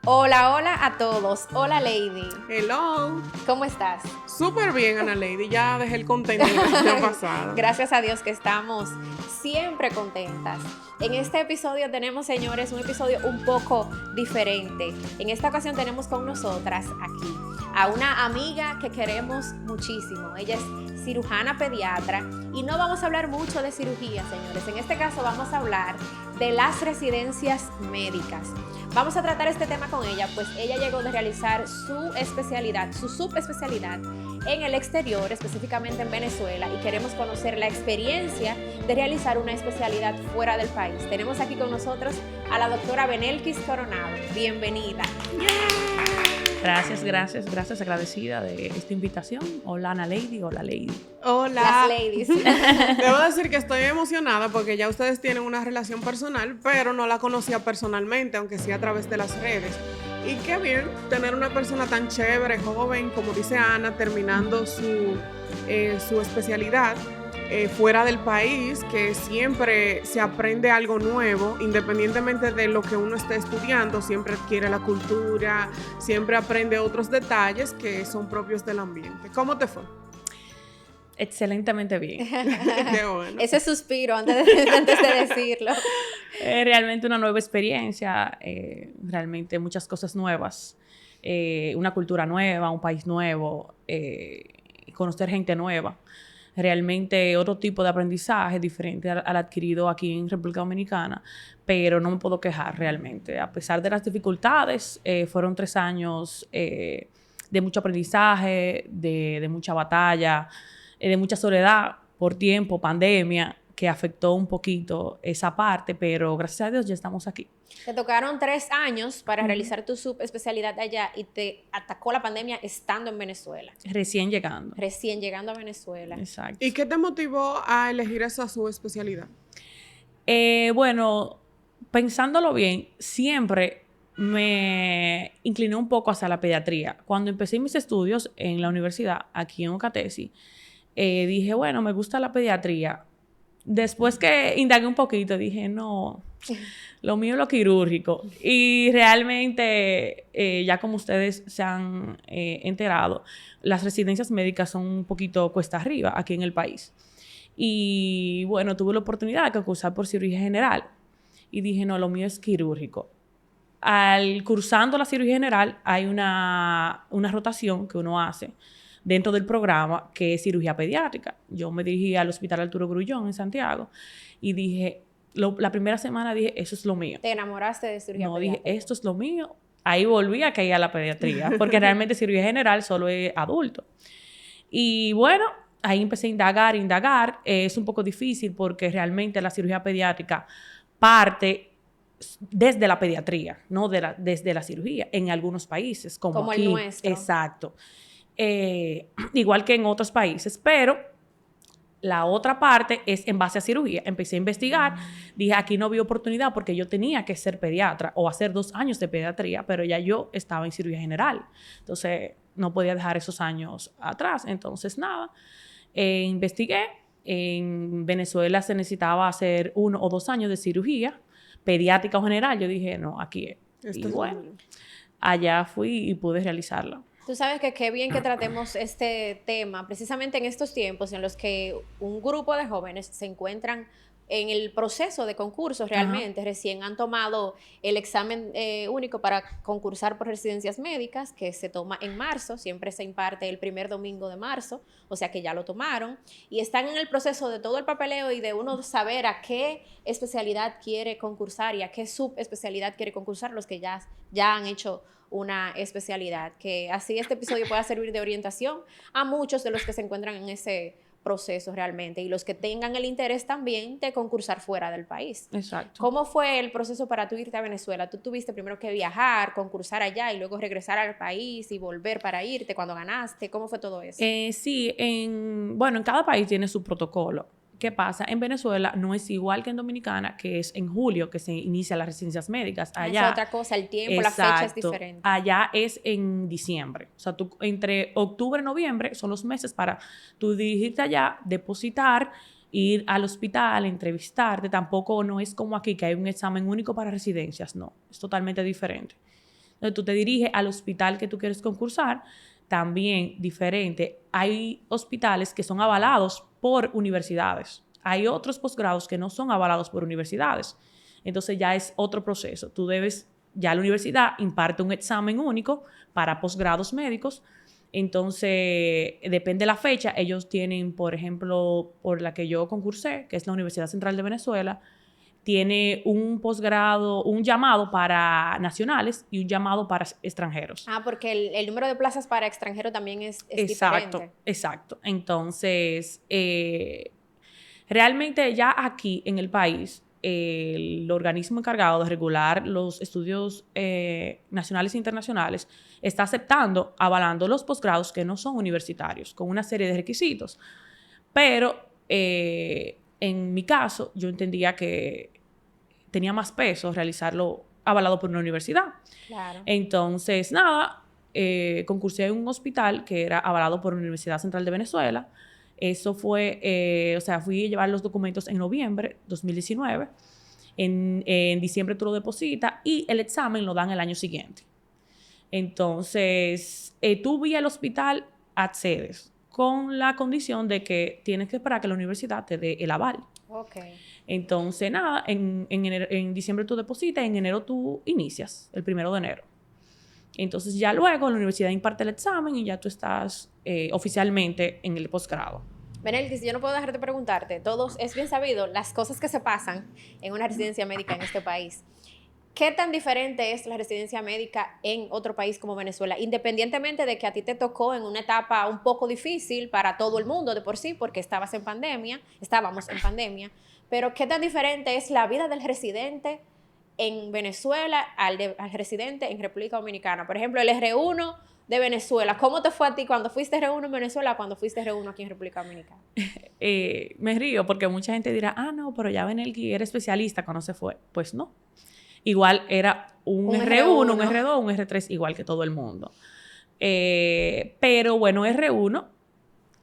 Hola, hola a todos. Hola, Lady. Hello. ¿Cómo estás? Súper bien, Ana Lady. Ya dejé el contenido del año pasado. Gracias a Dios que estamos siempre contentas. En este episodio tenemos, señores, un episodio un poco diferente. En esta ocasión tenemos con nosotras aquí a una amiga que queremos muchísimo. Ella es cirujana pediatra y no vamos a hablar mucho de cirugía, señores. En este caso vamos a hablar de las residencias médicas. Vamos a tratar este tema con ella, pues ella llegó de realizar su especialidad, su subespecialidad en el exterior, específicamente en Venezuela, y queremos conocer la experiencia de realizar una especialidad fuera del país. Tenemos aquí con nosotros a la doctora Benelkis Coronado. Bienvenida. Gracias, agradecida de esta invitación. Hola, Ana Lady, hola, Lady. Hola. Las ladies. Debo decir que estoy emocionada porque ya ustedes tienen una relación personal, pero no la conocía personalmente, aunque sí a través de las redes. Y qué bien tener una persona tan chévere, joven, como dice Ana, terminando su especialidad fuera del país, que siempre se aprende algo nuevo, independientemente de lo que uno esté estudiando, siempre adquiere la cultura, siempre aprende otros detalles que son propios del ambiente. ¿Cómo te fue? Excelentemente bien. Qué bueno. Ese suspiro antes de decirlo. Realmente una nueva experiencia, realmente muchas cosas nuevas, una cultura nueva, un país nuevo, conocer gente nueva. Realmente otro tipo de aprendizaje diferente al adquirido aquí en República Dominicana, pero no me puedo quejar realmente. A pesar de las dificultades, fueron 3 años de mucho aprendizaje, de mucha batalla, de mucha soledad por tiempo, pandemia, que afectó un poquito esa parte, pero gracias a Dios ya estamos aquí. Te tocaron 3 años para realizar tu subespecialidad allá y te atacó la pandemia estando en Venezuela. Recién llegando. Recién llegando a Venezuela. Exacto. ¿Y qué te motivó a elegir esa subespecialidad? Bueno, pensándolo bien, siempre me incliné un poco hacia la pediatría. Cuando empecé mis estudios en la universidad, aquí en Ocatesi, dije, bueno, me gusta la pediatría. Después que indagué un poquito, dije, no, lo mío es lo quirúrgico. Y realmente, ya como ustedes se han enterado, las residencias médicas son un poquito cuesta arriba aquí en el país. Y bueno, tuve la oportunidad de concursar por cirugía general. Y dije, no, lo mío es quirúrgico. Al cursando la cirugía general, hay una rotación que uno hace dentro del programa, que es cirugía pediátrica. Yo me dirigí al Hospital Arturo Grullón en Santiago y dije, la primera semana dije, eso es lo mío. ¿Te enamoraste de cirugía pediátrica? Dije, esto es lo mío. Ahí volví a caer a la pediatría, porque realmente cirugía general solo es adulto. Y bueno, ahí empecé a indagar. Es un poco difícil porque realmente la cirugía pediátrica parte desde la pediatría, no desde la cirugía, en algunos países, como aquí. El nuestro. Exacto. Igual que en otros países, pero la otra parte es en base a cirugía. Empecé a investigar, dije, aquí no vi oportunidad porque yo tenía que ser pediatra o hacer 2 años de pediatría, pero ya yo estaba en cirugía general. Entonces, no podía dejar esos años atrás. Entonces, nada, investigué. En Venezuela se necesitaba hacer 1 o 2 años de cirugía pediátrica o general. Yo dije, no, aquí es. Y bueno, allá fui y pude realizarla. Tú sabes que qué bien que tratemos este tema, precisamente en estos tiempos en los que un grupo de jóvenes se encuentran en el proceso de concursos realmente. Recién han tomado el examen único para concursar por residencias médicas, que se toma en marzo, siempre se imparte el primer domingo de marzo, o sea que ya lo tomaron, y están en el proceso de todo el papeleo y de uno saber a qué especialidad quiere concursar y a qué subespecialidad quiere concursar los que ya han hecho una especialidad, que así este episodio pueda servir de orientación a muchos de los que se encuentran en ese proceso realmente y los que tengan el interés también de concursar fuera del país. Exacto. ¿Cómo fue el proceso para tú irte a Venezuela? ¿Tú tuviste primero que viajar, concursar allá y luego regresar al país y volver para irte cuando ganaste? ¿Cómo fue todo eso? Sí, en cada país tiene su protocolo. ¿Qué pasa? En Venezuela no es igual que en Dominicana, que es en julio que se inician las residencias médicas. Allá, es otra cosa, el tiempo, exacto, la fecha es diferente. Allá es en diciembre. O sea, tú entre octubre y noviembre son los meses para tú dirigirte allá, depositar, ir al hospital, entrevistarte. Tampoco no es como aquí que hay un examen único para residencias. No, es totalmente diferente. Entonces tú te diriges al hospital que tú quieres concursar. También diferente, hay hospitales que son avalados por universidades. Hay otros posgrados que no son avalados por universidades. Entonces ya es otro proceso. Ya la universidad imparte un examen único para posgrados médicos. Entonces, depende de la fecha. Ellos tienen, por ejemplo, por la que yo concursé, que es la Universidad Central de Venezuela, tiene un posgrado, un llamado para nacionales y un llamado para extranjeros. Porque el número de plazas para extranjero también es Exacto, diferente. Exacto. Entonces, realmente ya aquí en el país, el organismo encargado de regular los estudios nacionales e internacionales está avalando los posgrados que no son universitarios, con una serie de requisitos. Pero en mi caso, yo entendía que tenía más peso realizarlo avalado por una universidad. Claro. Entonces, nada, concursé en un hospital que era avalado por la Universidad Central de Venezuela. Eso fue, fui a llevar los documentos en noviembre de 2019. En diciembre tú lo depositas y el examen lo dan el año siguiente. Entonces, tú vía el hospital accedes con la condición de que tienes que esperar que la universidad te dé el aval. Okay. Entonces, nada, en diciembre tú depositas, en enero tú inicias, el 1 de enero. Entonces, ya luego la universidad imparte el examen y ya tú estás oficialmente en el posgrado. Benelkis, yo no puedo dejar de preguntarte, es bien sabido las cosas que se pasan en una residencia médica en este país. ¿Qué tan diferente es la residencia médica en otro país como Venezuela? Independientemente de que a ti te tocó en una etapa un poco difícil para todo el mundo de por sí, porque estábamos en pandemia, pero ¿qué tan diferente es la vida del residente en Venezuela al residente en República Dominicana? Por ejemplo, el R1 de Venezuela, ¿cómo te fue a ti cuando fuiste R1 en Venezuela cuando fuiste R1 aquí en República Dominicana? Me río porque mucha gente dirá, no, pero ya Benelki era especialista cuando se fue. Pues no. Igual era un R1, un R2, un R3, igual que todo el mundo. Pero bueno, R1,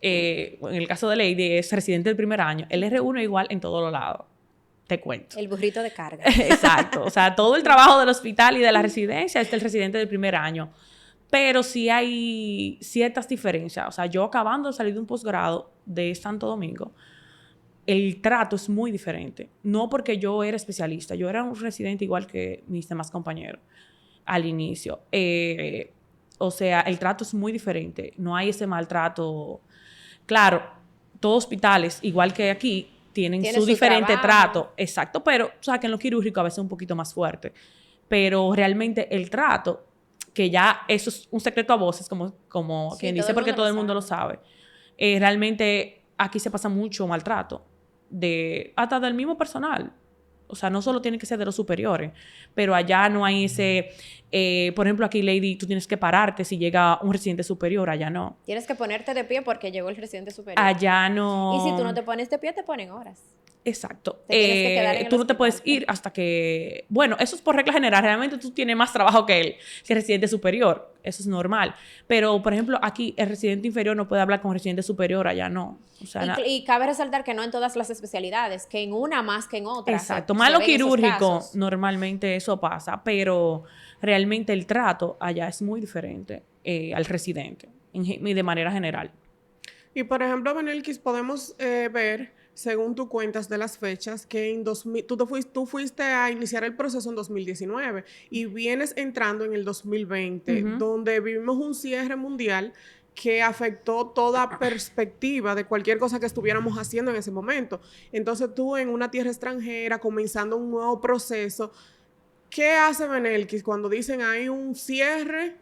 en el caso de Lady, es residente del primer año. El R1 igual en todos los lados. Te cuento. El burrito de carga. Exacto. O sea, todo el trabajo del hospital y de la residencia es del residente del primer año. Pero sí hay ciertas diferencias. O sea, yo acabando de salir de un posgrado de Santo Domingo, el trato es muy diferente. No porque yo era especialista, yo era un residente igual que mis demás compañeros al inicio. O sea, el trato es muy diferente. No hay ese maltrato. Claro, todos hospitales, igual que aquí, tienen su diferente trato. Exacto, pero o sea, que en lo quirúrgico a veces es un poquito más fuerte. Pero realmente el trato, que ya eso es un secreto a voces, como sí, quien dice, porque todo el mundo lo sabe. Realmente aquí se pasa mucho maltrato. Hasta del mismo personal. O sea, no solo tiene que ser de los superiores, pero allá no hay ese... por ejemplo, aquí, Lady, tú tienes que pararte si llega un residente superior, allá no. Tienes que ponerte de pie porque llegó el residente superior. Allá no... Y si tú no te pones de pie, te ponen horas. Exacto. Te tienes que quedar en el tú no hospital. te puedes ir hasta que... Bueno, eso es por regla general. Realmente tú tienes más trabajo que el residente superior. Eso es normal. Pero, por ejemplo, aquí el residente inferior no puede hablar con el residente superior. Allá no. O sea, y cabe resaltar que no en todas las especialidades. Que en una más que en otra. Exacto. Más lo quirúrgico, normalmente eso pasa. Pero realmente el trato allá es muy diferente al residente. De manera general. Y, por ejemplo, Benelkis, podemos ver... según tú cuentas de las fechas, que tú fuiste a iniciar el proceso en 2019 y vienes entrando en el 2020, donde vivimos un cierre mundial que afectó toda perspectiva de cualquier cosa que estuviéramos haciendo en ese momento. Entonces tú en una tierra extranjera, comenzando un nuevo proceso, ¿qué hace Benelkis cuando dicen hay un cierre?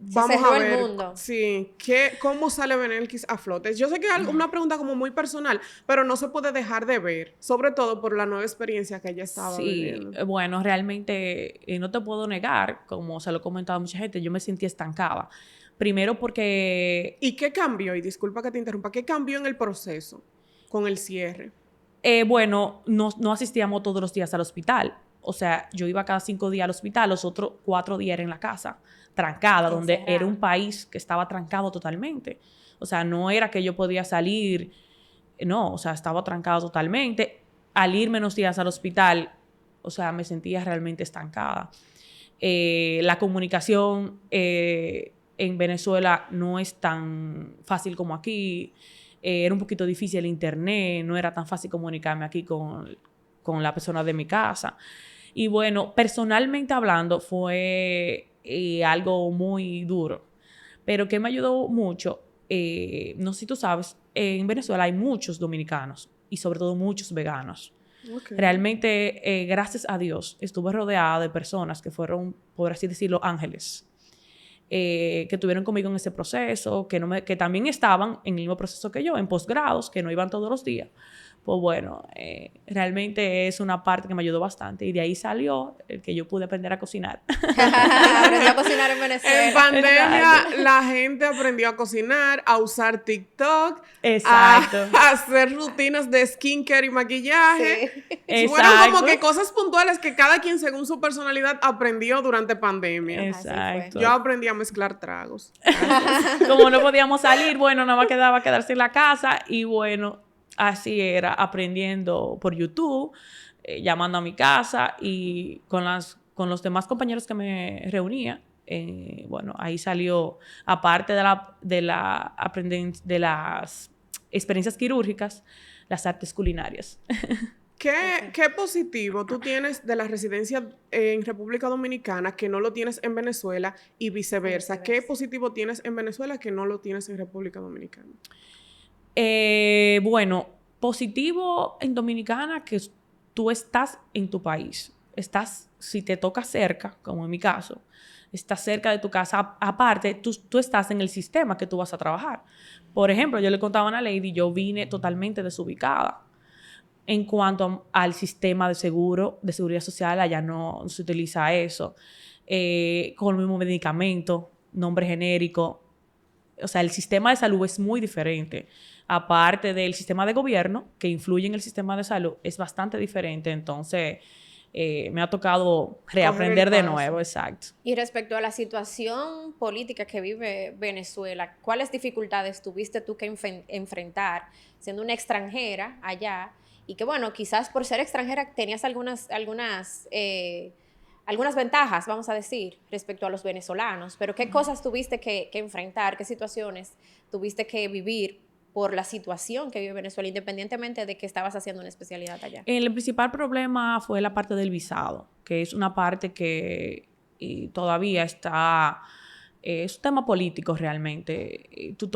Vamos a ver, el mundo. Sí, ¿cómo sale Benelkis a flote? Yo sé que es una pregunta como muy personal, pero no se puede dejar de ver, sobre todo por la nueva experiencia que ella estaba viviendo. Sí, bueno, realmente no te puedo negar, como se lo he comentado a mucha gente, yo me sentí estancada. Primero porque... ¿Y qué cambió? Y disculpa que te interrumpa, ¿qué cambió en el proceso con el cierre? Bueno, no asistíamos todos los días al hospital. O sea, yo iba cada 5 días al hospital, los otros 4 días era en la casa, trancada, donde era un país que estaba trancado totalmente. O sea, no era que yo podía salir, no, o sea, estaba trancado totalmente. Al ir menos días al hospital, o sea, me sentía realmente estancada. La comunicación en Venezuela no es tan fácil como aquí. Era un poquito difícil el internet, no era tan fácil comunicarme aquí con la persona de mi casa. Y bueno, personalmente hablando, fue algo muy duro. Pero que me ayudó mucho, no sé si tú sabes, en Venezuela hay muchos dominicanos y sobre todo muchos veganos. Okay. Realmente, gracias a Dios, estuve rodeada de personas que fueron, por así decirlo, ángeles. Que estuvieron conmigo en ese proceso, que también estaban en el mismo proceso que yo, en posgrados, que no iban todos los días. Pues bueno, realmente es una parte que me ayudó bastante. Y de ahí salió el que yo pude aprender a cocinar. Aprendí a cocinar en Venezuela. En pandemia, la gente aprendió a cocinar, a usar TikTok, Exacto. a hacer rutinas de skincare y maquillaje. Sí. Fueron como Exacto. que cosas puntuales que cada quien, según su personalidad, aprendió durante pandemia. Exacto. Yo aprendí a mezclar tragos. Como no podíamos salir, bueno, nada más quedaba quedarse en la casa. Y bueno, así era, aprendiendo por YouTube, llamando a mi casa y con los demás compañeros que me reunía. Bueno, ahí salió, aparte de las experiencias quirúrgicas, las artes culinarias. ¿Qué positivo tú tienes de la residencia en República Dominicana que no lo tienes en Venezuela y viceversa? ¿Qué positivo tienes en Venezuela que no lo tienes en República Dominicana? Bueno, positivo en Dominicana que tú estás en tu país. Si te toca cerca, como en mi caso, estás cerca de tu casa. Aparte, tú estás en el sistema que tú vas a trabajar. Por ejemplo, yo le contaba a una lady, yo vine totalmente desubicada. En cuanto al sistema de seguridad social, allá no se utiliza eso. Con el mismo medicamento, nombre genérico. O sea, el sistema de salud es muy diferente. Aparte del sistema de gobierno, que influye en el sistema de salud, es bastante diferente. Entonces, me ha tocado reaprender de nuevo, exacto. Y respecto a la situación política que vive Venezuela, ¿cuáles dificultades tuviste tú que enfrentar siendo una extranjera allá? Y que bueno, quizás por ser extranjera tenías algunas ventajas, vamos a decir, respecto a los venezolanos, pero ¿qué cosas tuviste que enfrentar? ¿Qué situaciones tuviste que vivir por la situación que vive Venezuela, independientemente de que estabas haciendo una especialidad allá? El principal problema fue la parte del visado, que es una parte que todavía está... es un tema político realmente. Tú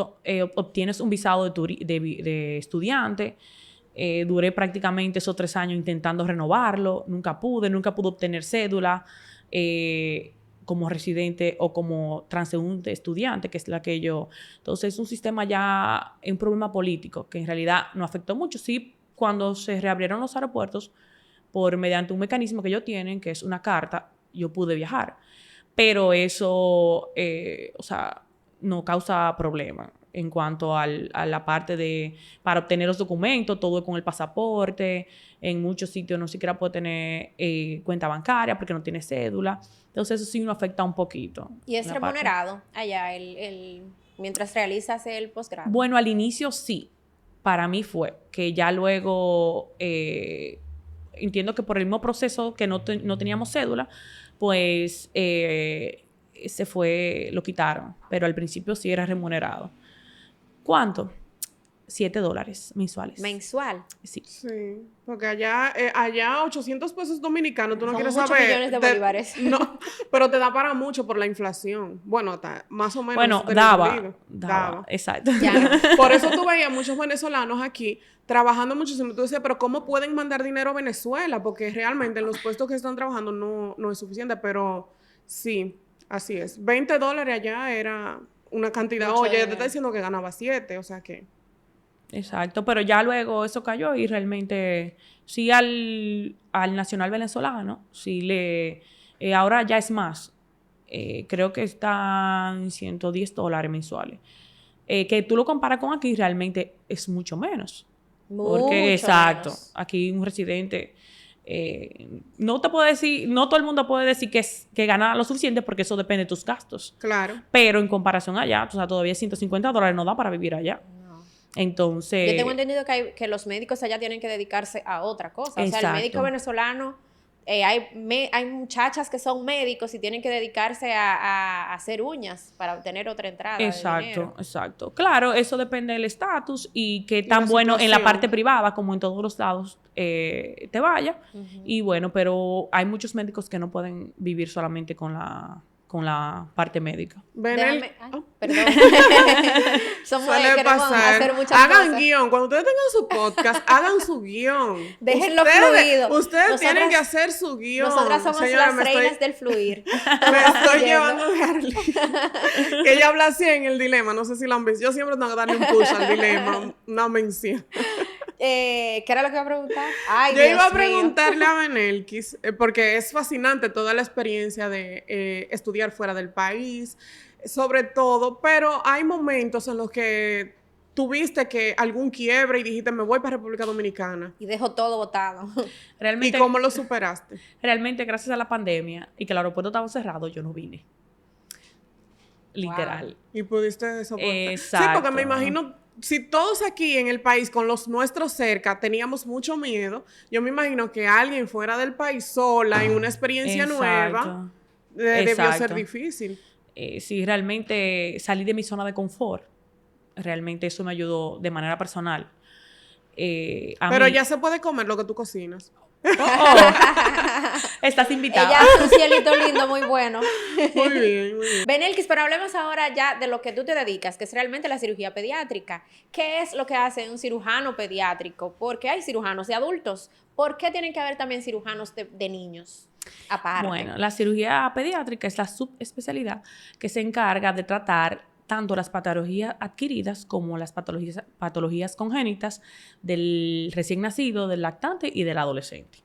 obtienes un visado de estudiante. Duré prácticamente esos 3 años intentando renovarlo. Nunca pude obtener cédula como residente o como transeúnte estudiante, que es la que yo... Entonces, es un sistema ya, un problema político, que en realidad no afectó mucho. Sí, cuando se reabrieron los aeropuertos, mediante un mecanismo que ellos tienen, que es una carta, yo pude viajar. Pero eso, o sea, no causa problema. En cuanto a la parte para obtener los documentos, todo con el pasaporte. En muchos sitios no siquiera puede tener cuenta bancaria porque no tiene cédula. Entonces eso sí nos afecta un poquito. ¿Y es remunerado allá mientras realizas el posgrado? Bueno, al inicio sí. Para mí fue. Que ya luego entiendo que por el mismo proceso que no teníamos cédula, pues lo quitaron. Pero al principio sí era remunerado. ¿Cuánto? $7 mensuales. ¿Mensual? Sí. Sí, porque allá 800 pesos dominicanos, tú no Son quieres muchos saber. millones de bolívares. No, pero te da para mucho por la inflación. Bueno, más o menos. Bueno, daba. Exacto. Ya. Por eso tú veías muchos venezolanos aquí trabajando muchísimo. Tú decías, pero ¿cómo pueden mandar dinero a Venezuela? Porque realmente en los puestos que están trabajando no es suficiente, pero sí, así es. $20 allá era una cantidad. Mucho Oye, dinero. te está diciendo que ganaba 7, o sea que... Exacto, pero ya luego eso cayó y realmente sí al nacional venezolano, sí ahora ya es más. Creo que están $110 mensuales. Que tú lo comparas con aquí, realmente es mucho menos. Porque, exacto, menos. aquí un residente... no te puedo decir, no todo el mundo puede decir que gana lo suficiente porque eso depende de tus gastos. Claro. Pero en comparación allá, o sea, todavía $150 no da para vivir allá. No. Entonces... Yo tengo entendido que los médicos allá tienen que dedicarse a otra cosa. O sea, el Exacto. médico venezolano hay muchachas que son médicos y tienen que dedicarse a hacer uñas para obtener otra entrada de dinero. Exacto. Claro, eso depende del estatus y qué Y tan la bueno en la situación. parte privada, como en todos los lados, te vaya. Y bueno, pero hay muchos médicos que no pueden vivir solamente con la parte médica. Déjame, perdón. Suele Queremos pasar. hacer muchas Hagan cosas. guión. Cuando ustedes tengan su podcast, hagan su guión. Déjenlo fluido. Ustedes tienen que hacer su guión. Nosotras somos Señora, las reinas del fluir. Me estoy llevando a Harley. Que ella habla así en el dilema. No sé si lo han visto. Yo siempre tengo que darle un push al dilema. Una mención. ¿Qué era lo que iba a preguntar? Ay, Yo Dios iba a mío. preguntarle a Benelkis, porque es fascinante toda la experiencia de estudiar fuera del país, sobre todo, pero hay momentos en los que tuviste que algún quiebre y dijiste, me voy para República Dominicana. Y dejo todo botado. ¿Y cómo lo superaste? Realmente, gracias a la pandemia y que el aeropuerto estaba cerrado, yo no vine. Literal. Y pudiste soportar. Exacto. Sí, porque me imagino, si todos aquí en el país con los nuestros cerca teníamos mucho miedo, yo me imagino que alguien fuera del país sola en una experiencia nueva debió ser difícil. Sí, realmente salí de mi zona de confort. Realmente eso me ayudó de manera personal. Pero ya se puede comer lo que tú cocinas. Estás invitada. Ella es un cielito lindo, muy bueno. Muy bien, muy bien. Benelkis, pero hablemos ahora ya de lo que tú te dedicas, que es realmente la cirugía pediátrica. ¿Qué es lo que hace un cirujano pediátrico? Porque hay cirujanos de adultos. ¿Por qué tienen que haber también cirujanos de niños? Aparte. Bueno, la cirugía pediátrica es la subespecialidad que se encarga de tratar tanto las patologías adquiridas como las patologías congénitas del recién nacido, del lactante y del adolescente.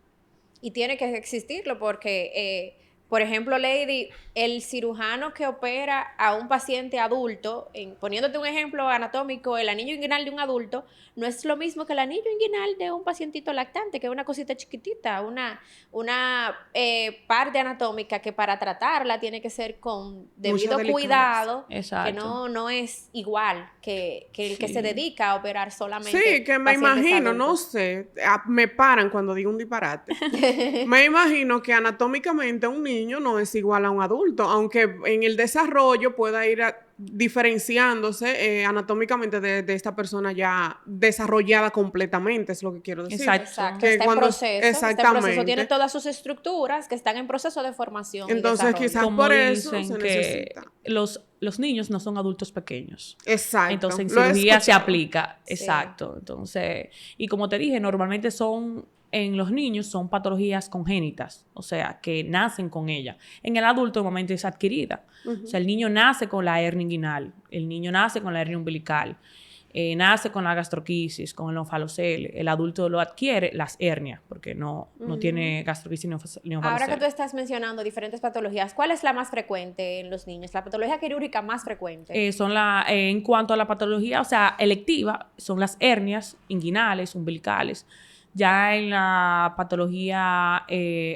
Y tiene que existirlo porque, por ejemplo, Lady, el cirujano que opera a un paciente adulto, poniéndote un ejemplo anatómico, el anillo inguinal de un adulto no es lo mismo que el anillo inguinal de un pacientito lactante, que es una cosita chiquitita, una parte anatómica que para tratarla tiene que ser con debido cuidado, que no es igual que el que se dedica a operar solamente. Sí, que me imagino, adultos. no sé, me paran cuando digo un disparate. Me imagino que anatómicamente un niño no es igual a un adulto, aunque en el desarrollo pueda ir diferenciándose anatómicamente de esta persona ya desarrollada completamente, es lo que quiero decir. Exacto. Que está cuando, en proceso. exactamente. Está en proceso, tiene todas sus estructuras que están en proceso de formación. Entonces, y desarrollo. quizás Como por eso dicen se que necesita. los niños no son adultos pequeños. Exacto. Entonces, en Lo he cirugía se escuchado. aplica. Sí. Exacto. Entonces, y como te dije, normalmente en los niños son patologías congénitas, o sea, que nacen con ella. En el adulto, normalmente es adquirida. O sea, el niño nace con la hernia inguinal, el niño nace con la hernia umbilical, nace con la gastroquisis, con el onfalocele. El adulto lo adquiere, las hernias, porque no tiene gastroquisis ni onfalocele. Ahora que tú estás mencionando diferentes patologías, ¿cuál es la más frecuente en los niños? La patología quirúrgica más frecuente. En cuanto a la patología, o sea, electiva, son las hernias inguinales, umbilicales. Ya en la patología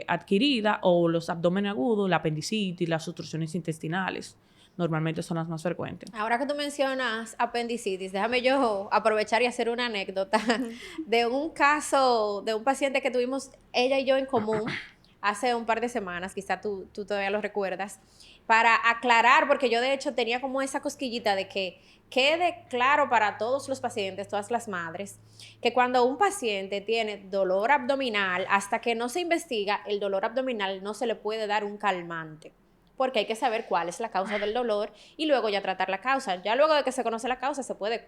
adquirida o los abdomen agudos, la apendicitis, las obstrucciones intestinales, normalmente son las más frecuentes. Ahora que tú mencionas apendicitis, déjame yo aprovechar y hacer una anécdota de un caso de un paciente que tuvimos ella y yo en común hace un par de semanas, quizá tú todavía lo recuerdas, para aclarar, porque yo de hecho tenía como esa cosquillita de que quede claro para todos los pacientes, todas las madres, que cuando un paciente tiene dolor abdominal, hasta que no se investiga el dolor abdominal, no se le puede dar un calmante, porque hay que saber cuál es la causa del dolor y luego ya tratar la causa. Ya luego de que se conoce la causa, se puede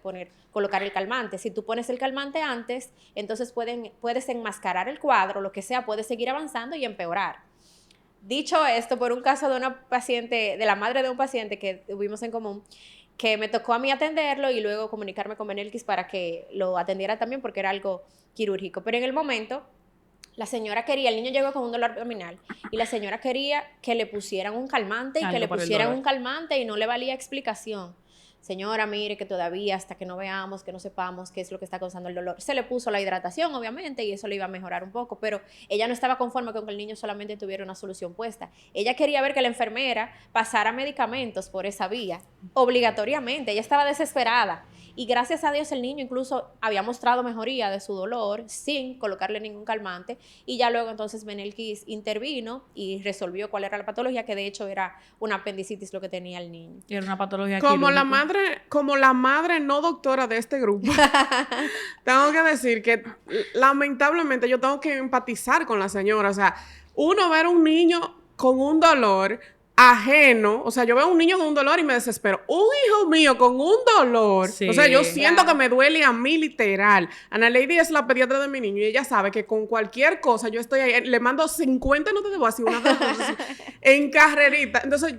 colocar el calmante. Si tú pones el calmante antes, entonces puedes enmascarar el cuadro, lo que sea, puedes seguir avanzando y empeorar. Dicho esto, por un caso de una paciente, de la madre de un paciente que tuvimos en común, que me tocó a mí atenderlo y luego comunicarme con Benelkis para que lo atendiera también porque era algo quirúrgico. Pero en el momento, la señora quería, el niño llegó con un dolor abdominal y la señora quería que le pusieran un calmante y que le pusieran un calmante y no le valía explicación. Señora, mire que todavía hasta que no veamos, que no sepamos qué es lo que está causando el dolor. Se le puso la hidratación, obviamente, y eso le iba a mejorar un poco, pero ella no estaba conforme con que el niño solamente tuviera una solución puesta. Ella quería ver que la enfermera pasara medicamentos por esa vía, obligatoriamente. Ella estaba desesperada. y gracias a Dios el niño incluso había mostrado mejoría de su dolor sin colocarle ningún calmante, y ya luego entonces Benelkis intervino y resolvió cuál era la patología, que de hecho era una apendicitis lo que tenía el niño. Y era una patología Como quirúrgica. como la madre no doctora de este grupo, tengo que decir que lamentablemente yo tengo que empatizar con la señora. O sea, uno ver un niño con un dolor ajeno, o sea, yo veo a un niño con un dolor y me desespero. Un hijo mío con un dolor, Sí, o sea, yo siento claro. que me duele a mí literal. Ana Lady es la pediatra de mi niño y ella sabe que con cualquier cosa yo estoy ahí, le mando 50 notas de voz así, una cosa así, en carrerita. Entonces,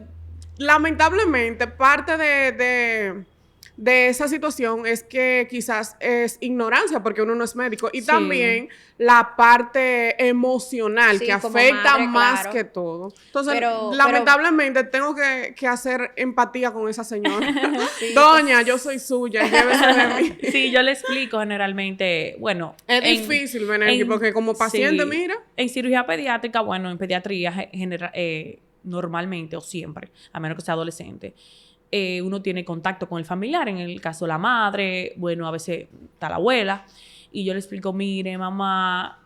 lamentablemente, parte de esa situación es que quizás es ignorancia porque uno no es médico y Sí. también la parte emocional Sí, que como afecta madre, más claro. que todo. Entonces, Pero- lamentablemente tengo que hacer empatía con esa señora. Sí, Doña, yo soy suya, llévese de mí. Sí, yo le explico generalmente, bueno... Es difícil, Benelki, porque como paciente, sí, mira. En cirugía pediátrica, bueno, en pediatría normalmente o siempre, a menos que sea adolescente, uno tiene contacto con el familiar, en el caso de la madre, bueno, a veces está la abuela, y yo le explico, mire, mamá,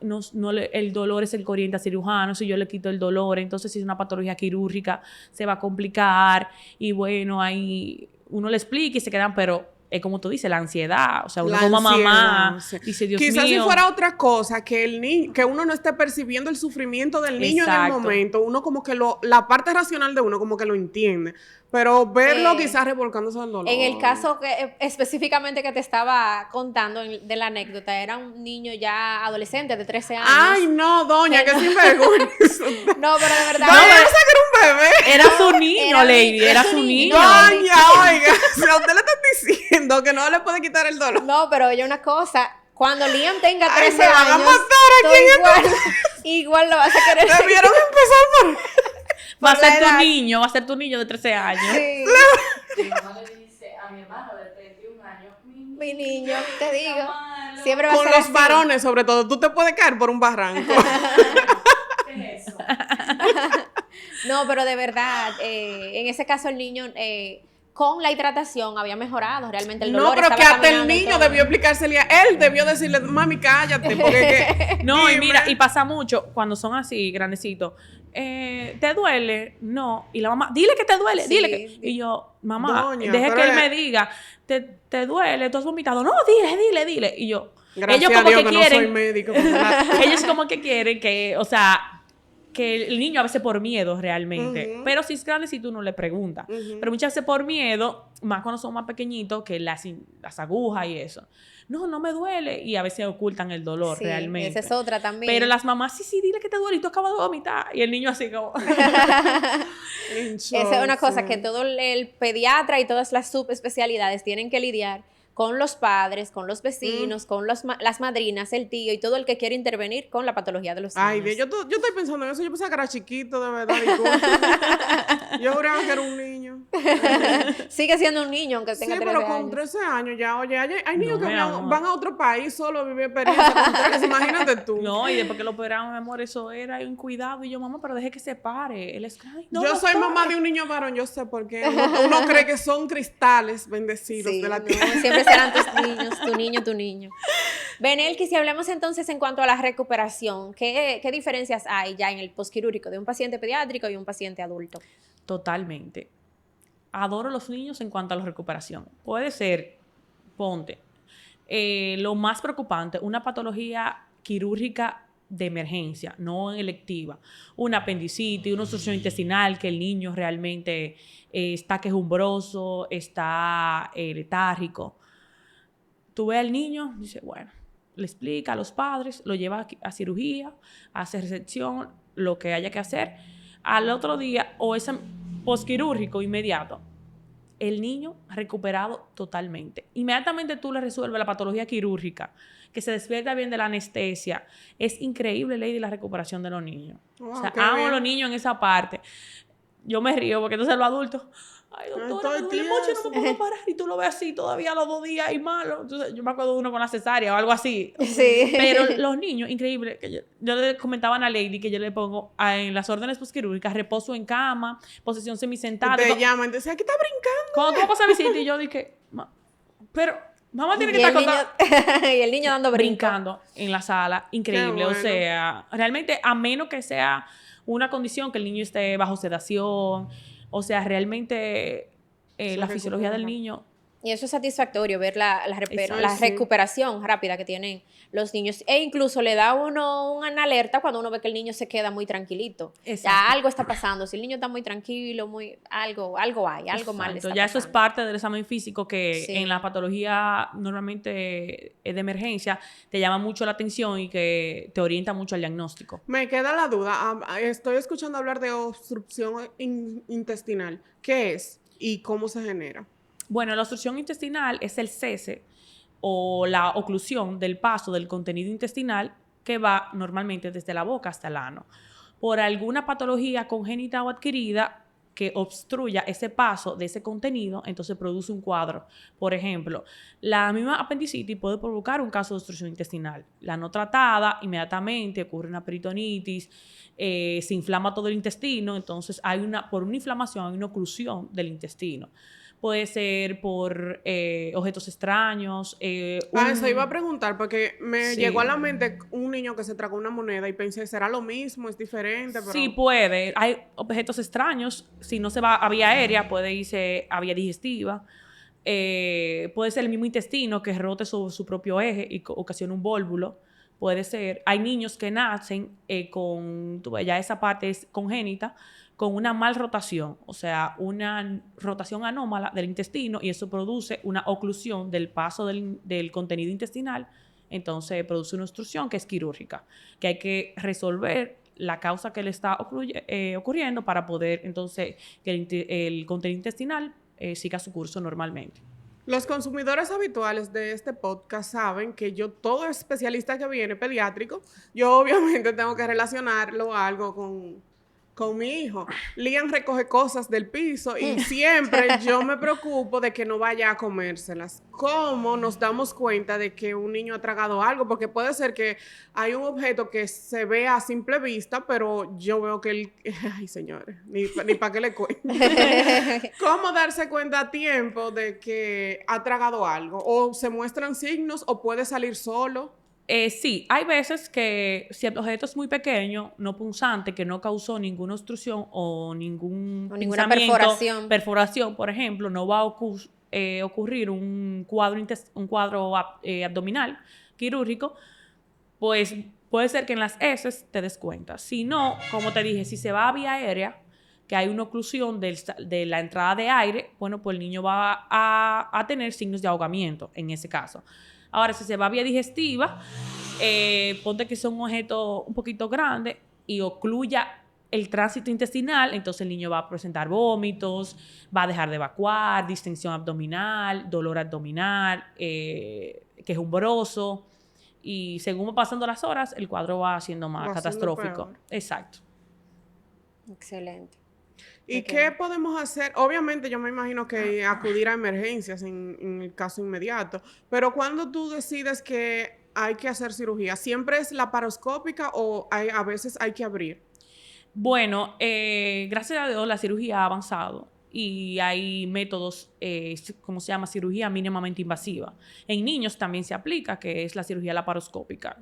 el dolor es el que orienta al cirujano, si yo le quito el dolor, entonces si es una patología quirúrgica, se va a complicar, y bueno, ahí uno le explica y se quedan, pero es como tú dices, la ansiedad, o sea, uno La como ansiedad, mamá sí. dice, Dios Quizás mío. si fuera otra cosa, que el niño, que uno no esté percibiendo el sufrimiento del niño en el Exacto. momento, uno como que la parte racional de uno como que lo entiende, pero verlo quizás revolcándose al dolor. En el caso que específicamente que te estaba contando de la anécdota, era un niño ya adolescente de 13 años. Ay, no, doña, Que que no. sinvergüenza. No, pero de verdad. Doña, no sé que era un bebé. Era su niño, era lady, era su niño. Doña, oiga, si a usted le está diciendo que no le puede quitar el dolor. No, pero oye, una cosa, cuando Liam tenga Ay, 13 me van a años, matar tú aquí en igual lo vas a querer. Debieron empezar por... Va a por la ser tu edad. niño, va a ser tu niño de 13 años. Sí, Mi mamá le dice a mi hermano de 31 años, mi niño, te digo. Siempre va a Con ser los así. varones, sobre todo, tú te puedes caer por un barranco. ¿qué es eso? No, pero de verdad, en ese caso el niño con la hidratación había mejorado realmente el dolor. No, pero estaba que hasta el caminando y niño todo. debió explicársele a él, debió decirle, mami, cállate, porque que... No, y dime. mira, y pasa mucho cuando son así, grandecitos. ¿Te duele? No. Y la mamá, dile que te duele, Sí. dile que... Y yo, mamá, Doña, deje pero que él es- me diga, ¿te duele? ¿Tú has vomitado? No, dile. Y yo, Gracias ellos a como Dios que que quieren, no soy médico. porque la- ellos como que quieren que, o sea, que el niño a veces por miedo realmente. Ujú. Pero si es grande, si tú no le preguntas. Ujú. Pero muchas veces por miedo, más cuando son más pequeñitos, que las agujas y eso. No me duele. Y a veces ocultan el dolor Sí, realmente. esa es otra también. Pero las mamás, sí, dile que te duele y tú acabas de vomitar. Y el niño así como... Esa es una cosa que todo el pediatra y todas las subespecialidades tienen que lidiar con los padres, con los vecinos, con las madrinas, el tío y todo el que quiere intervenir con la patología de los niños. Ay, Dios, yo estoy pensando en eso. Yo pensaba que era chiquito, de verdad. disculpe. Yo juraba que era un niño. Sigue siendo un niño aunque Sí, tenga 13 pero con años. 13 años ya, oye, hay niños No, que mi amor. van a otro país solo a vivir experiencia con 13, imagínate tú. No, y después que lo operaron, mi amor, eso era un cuidado. Y yo, mamá, pero deje que se pare. Él es... Ay, no, Yo soy doctora. mamá de un niño varón, yo sé por qué. Uno cree que son cristales bendecidos Sí, de la no, tierra. siempre serán tus niños, tu niño. Benelki, si hablamos entonces en cuanto a la recuperación, ¿qué diferencias hay ya en el posquirúrgico de un paciente pediátrico y un paciente adulto? Totalmente. Adoro los niños en cuanto a la recuperación. Puede ser, ponte, lo más preocupante, una patología quirúrgica de emergencia, no electiva. Una apendicitis, una obstrucción intestinal, que el niño realmente está quejumbroso, está letárgico. Tú ves al niño, dice, bueno, le explica a los padres, lo lleva a cirugía, hace resección, lo que haya que hacer. Al otro día, o ese posquirúrgico inmediato, el niño recuperado totalmente. Inmediatamente tú le resuelves la patología quirúrgica, que se despierta bien de la anestesia. Es increíble, Lady, la recuperación de los niños. Wow, o sea, qué amo a bien. los niños en esa parte. Yo me río porque entonces los adultos, ay, doctora, Estoy me duele mucho, no me tieso. puedo parar. Y tú lo ves así todavía a los 2 días y malo. Entonces, yo me acuerdo de uno con la cesárea o algo así. Sí. Pero los niños, increíble, que yo le comentaba a Lady que yo le pongo en las órdenes posquirúrgicas reposo en cama, posición semisentada. Te llaman, te dicen, aquí está brincando. Cuando tú vas a pasar visita y yo dije, pero Mamá tiene Y que el estar niño, y el niño dando brinco. brincando en la sala. Increíble. Qué O bueno. sea, realmente, a menos que sea una condición que el niño esté bajo sedación, o sea, realmente Se la fisiología del recupera. niño Y eso es satisfactorio, ver Exacto. la Ay, sí. recuperación rápida que tienen los niños. E incluso le da a uno una alerta cuando uno ve que el niño se queda muy tranquilito. Exacto. Ya algo está pasando. Si el niño está muy tranquilo, algo hay, algo mal Exacto, está ya eso es pasando. parte del examen físico que Sí. en la patología normalmente de emergencia te llama mucho la atención y que te orienta mucho al diagnóstico. Me queda la duda. Estoy escuchando hablar de obstrucción intestinal. ¿Qué es y cómo se genera? Bueno, la obstrucción intestinal es el cese o la oclusión del paso del contenido intestinal que va normalmente desde la boca hasta el ano. Por alguna patología congénita o adquirida que obstruya ese paso de ese contenido, entonces produce un cuadro. Por ejemplo, la misma apendicitis puede provocar un caso de obstrucción intestinal. La no tratada, inmediatamente ocurre una peritonitis, se inflama todo el intestino, entonces por una inflamación hay una oclusión del intestino. Puede ser por objetos extraños. Eso iba a preguntar porque me Sí. llegó a la mente un niño que se tragó una moneda y pensé, ¿será lo mismo? ¿Es diferente? Sí, Pero puede. Hay objetos extraños. Si no se va a vía aérea, puede irse a vía digestiva. Puede ser el mismo intestino que rote sobre su propio eje y ocasiona un vólvulo. Puede ser. Hay niños que nacen ya esa parte es congénita, con una mal rotación, o sea, una rotación anómala del intestino y eso produce una oclusión del paso del contenido intestinal. Entonces produce una obstrucción que es quirúrgica, que hay que resolver la causa que le está ocurriendo para poder entonces que el contenido intestinal siga su curso normalmente. los consumidores habituales de este podcast saben que yo, todo especialista que viene pediátrico, yo obviamente tengo que relacionarlo a algo con mi hijo. Liam recoge cosas del piso y siempre yo me preocupo de que no vaya a comérselas. ¿Cómo nos damos cuenta de que un niño ha tragado algo? Porque puede ser que hay un objeto que se vea a simple vista, pero yo veo que él... Ay, señores, ni para qué le cuente. ¿Cómo darse cuenta a tiempo de que ha tragado algo? ¿O se muestran signos o puede salir solo? Sí, hay veces que si el objeto es muy pequeño, no punzante, que no causó ninguna obstrucción o ningún O ninguna pinzamiento, perforación. por ejemplo, no va a ocurrir un cuadro abdominal quirúrgico, pues puede ser que en las heces te des cuenta. Si no, como te dije, si se va a vía aérea, que hay una oclusión de la entrada de aire, bueno, pues el niño va a tener signos de ahogamiento en ese caso. Ahora, si se va a vía digestiva, ponte que es un objeto un poquito grande y ocluya el tránsito intestinal, entonces el niño va a presentar vómitos, va a dejar de evacuar, distensión abdominal, dolor abdominal, quejumbroso, y según va pasando las horas, el cuadro va siendo más Va siendo catastrófico. peor. Exacto. Excelente. ¿Y Ok. qué podemos hacer? Obviamente yo me imagino que acudir a emergencias en el caso inmediato, pero cuando tú decides que hay que hacer cirugía, ¿siempre es laparoscópica o a veces hay que abrir? Bueno, gracias a Dios la cirugía ha avanzado y hay métodos, ¿cómo se llama? Cirugía mínimamente invasiva. En niños también se aplica, que es la cirugía laparoscópica,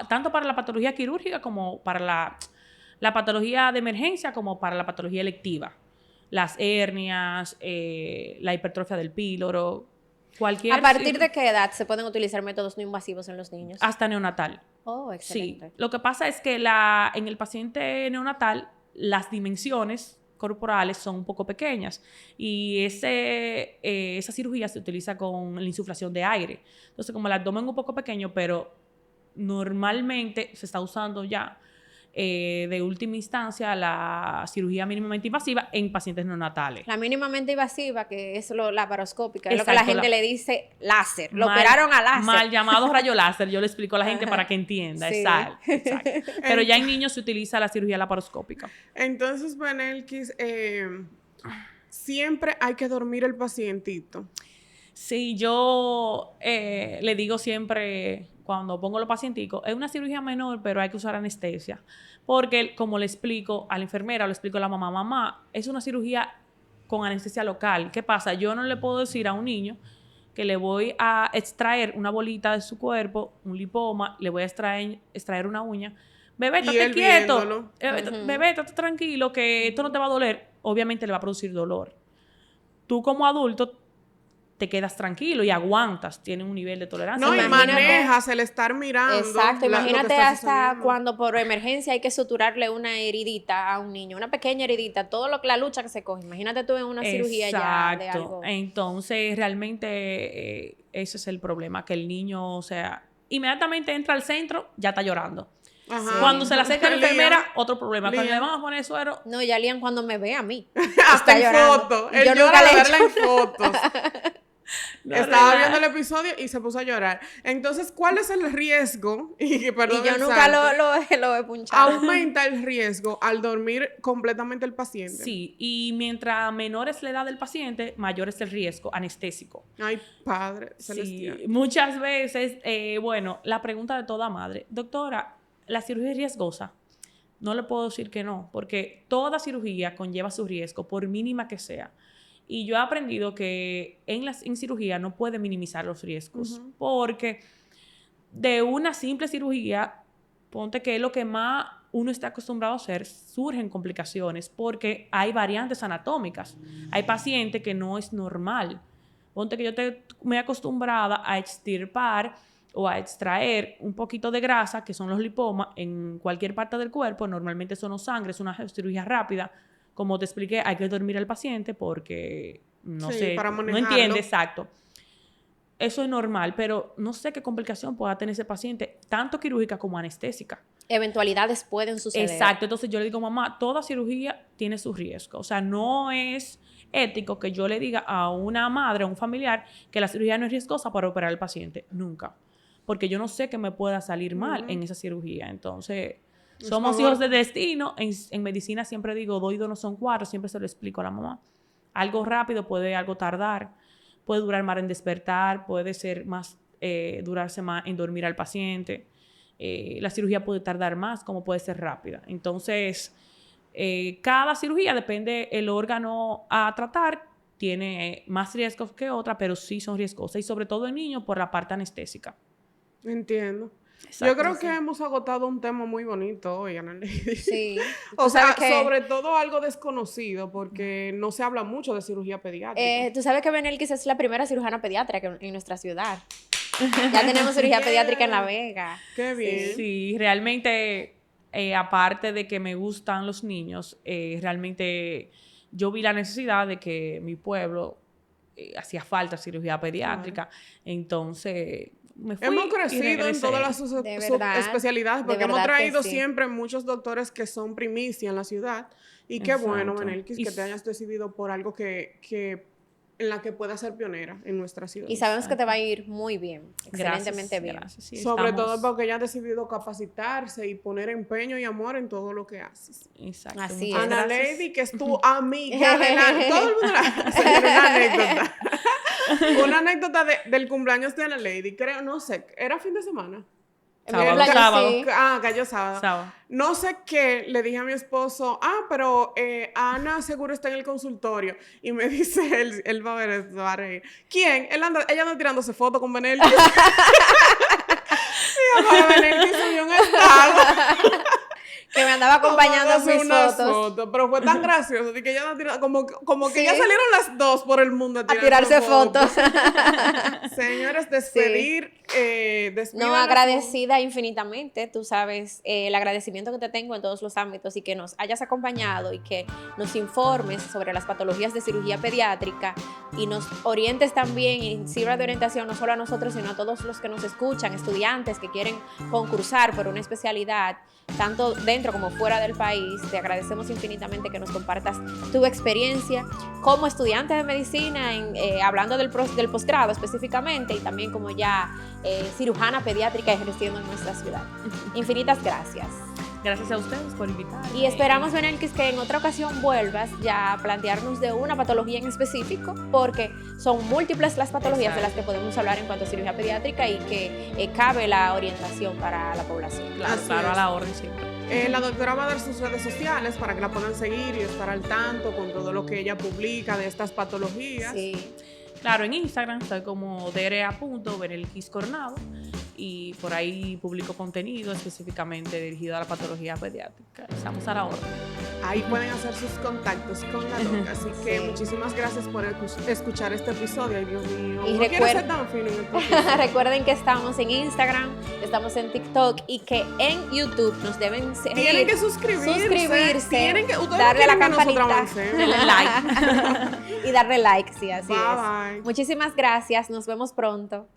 tanto para la patología quirúrgica como para la patología de emergencia como para la patología electiva. Las hernias, la hipertrofia del píloro, ¿A partir de qué edad se pueden utilizar métodos no invasivos en los niños? hasta neonatal. Oh, Sí, excelente. lo que pasa es que en el paciente neonatal las dimensiones corporales son un poco pequeñas y esa cirugía se utiliza con la insuflación de aire. Entonces, como el abdomen es un poco pequeño, pero normalmente se está usando ya de última instancia la cirugía mínimamente invasiva en pacientes neonatales. La mínimamente invasiva, que es la laparoscópica, es lo que la Exacto, gente le dice láser. Lo Mal- operaron a láser. Mal llamado rayo láser, yo le explico a la gente Ajá. para que entienda. Sí. Exacto. Pero ya en niños se utiliza la cirugía laparoscópica. Entonces, Benelkis, siempre hay que dormir el pacientito. Sí, yo le digo siempre cuando pongo los pacienticos, es una cirugía menor, pero hay que usar anestesia. Porque, como le explico a la enfermera, le explico a la mamá, es una cirugía con anestesia local. ¿Qué pasa? Yo no le puedo decir a un niño que le voy a extraer una bolita de su cuerpo, un lipoma, le voy a extraer una uña. Bebé, estate quieto. Bebé, estate tranquilo, que esto no te va a doler. Obviamente le va a producir dolor. Tú como adulto te quedas tranquilo y aguantas, tienes un nivel de tolerancia. No, y manejas el estar mirando. Exacto, imagínate hasta cuando por emergencia hay que suturarle una heridita a un niño, una pequeña heridita, todo lo que la lucha que se coge. Imagínate tú en una cirugía ya de algo. Entonces, realmente ese es el problema, que el niño, o sea, inmediatamente entra al centro, ya está llorando. Ajá. Cuando se le acerca la enfermera, otro problema. Cuando le van a poner suero. No, ya Lian cuando me ve a mí. Hasta en fotos. Él llora de verla en fotos. Estaba viendo el episodio y se puso a llorar. Entonces, ¿cuál es el riesgo? Y yo nunca lo he punchado. Aumenta el riesgo al dormir completamente el paciente. Sí, y mientras menor es la edad del paciente, mayor es el riesgo anestésico. Ay, Padre celestial. Sí, muchas veces, bueno, la pregunta de toda madre, doctora, ¿la cirugía es riesgosa? No le puedo decir que no, porque toda cirugía conlleva su riesgo, por mínima que sea. Y yo he aprendido que en cirugía no puede minimizar los riesgos, porque de una simple cirugía, ponte que es lo que más uno está acostumbrado a hacer, surgen complicaciones, porque hay variantes anatómicas. Hay pacientes que no es normal. Ponte que yo me he acostumbrada a extirpar o a extraer un poquito de grasa, que son los lipomas, en cualquier parte del cuerpo. Normalmente eso no sangre, es una cirugía rápida. Como te expliqué, hay que dormir al paciente porque no entiende, exacto. Eso es normal, pero no sé qué complicación pueda tener ese paciente, tanto quirúrgica como anestésica. Eventualidades pueden suceder. Exacto, entonces yo le digo, mamá, toda cirugía tiene su riesgo. O sea, no es ético que yo le diga a una madre, a un familiar, que la cirugía no es riesgosa para operar al paciente. Nunca. Porque yo no sé que me pueda salir mal en esa cirugía. Entonces, somos hijos de destino. En medicina siempre digo, 2 y 2 no son 4. Siempre se lo explico a la mamá. Algo rápido puede algo tardar. Puede durar más en despertar. Puede ser más, durarse más en dormir al paciente. La cirugía puede tardar más, como puede ser rápida. Entonces, cada cirugía, depende el órgano a tratar, tiene más riesgos que otra, pero sí son riesgosas. Y sobre todo en niños por la parte anestésica. Entiendo. Exacto, yo creo que hemos agotado un tema muy bonito hoy, Ana Lady. Sí. O sea, sobre todo algo desconocido, porque no se habla mucho de cirugía pediátrica. Tú sabes que Benelkis es la primera cirujana pediátrica en nuestra ciudad. Ya tenemos cirugía pediátrica en La Vega. Qué bien. Sí, realmente, aparte de que me gustan los niños, realmente yo vi la necesidad de que mi pueblo hacía falta cirugía pediátrica. Entonces me fui. Hemos crecido en todas las subespecialidades, porque hemos traído siempre muchos doctores que son primicia en la ciudad. Y qué bueno, Benelkis, que te hayas decidido por algo en la que puedas ser pionera en nuestra ciudad. Y sabemos que te va a ir muy bien, excelentemente bien. Gracias, sí, sobre todo porque ella ha decidido capacitarse y poner empeño y amor en todo lo que haces. Exacto. Así es. Ana Lady, que es tu amiga de todo el mundo una anécdota. Una anécdota del cumpleaños de Ana Lady, creo, no sé, ¿era fin de semana? Sábado. Sí. Cayó sábado. No sé qué, le dije a mi esposo, pero Ana seguro está en el consultorio. Y me dice, él va a ver esto, va a reír. ¿Quién? Ella anda tirándose fotos con Benelkis. Y Benelkis subió un estado. Que me andaba acompañando a mis fotos. Pero fue tan gracioso que ella como que ya salieron las dos por el mundo a tirarse fotos. Señores, despedir. No, agradecida infinitamente. Tú sabes el agradecimiento que te tengo en todos los ámbitos y que nos hayas acompañado y que nos informes sobre las patologías de cirugía pediátrica y nos orientes también y sirva de orientación no solo a nosotros, sino a todos los que nos escuchan, estudiantes que quieren concursar por una especialidad, tanto dentro como fuera del país. Te agradecemos infinitamente que nos compartas tu experiencia como estudiante de medicina, hablando del posgrado específicamente, y también como ya cirujana pediátrica ejerciendo en nuestra ciudad. Infinitas gracias. Gracias a ustedes por invitarme. Y esperamos, Benelkis, que en otra ocasión vuelvas ya a plantearnos de una patología en específico, porque son múltiples las patologías de las que podemos hablar en cuanto a cirugía pediátrica y que cabe la orientación para la población. Claro, a la orden siempre. La doctora va a dar sus redes sociales para que la puedan seguir y estar al tanto con todo lo que ella publica de estas patologías. Sí. Claro, en Instagram estoy como dra.berelkiscoronado y por ahí publico contenido específicamente dirigido a la patología pediátrica. Estamos a la orden. Ahí pueden hacer sus contactos con la doc. Así que muchísimas gracias por escuchar este episodio. Ay, Dios mío, Y no quiero ser tan fino en el podcast. recuerden que estamos en Instagram, estamos en TikTok y que en YouTube nos deben seguir. Tienen que suscribirse. Tienen que, ustedes darle no a la quieren que nosotros campanita. avancemos. Denle like. Y darle like, sí, así Bye, es. bye. Muchísimas gracias, nos vemos pronto.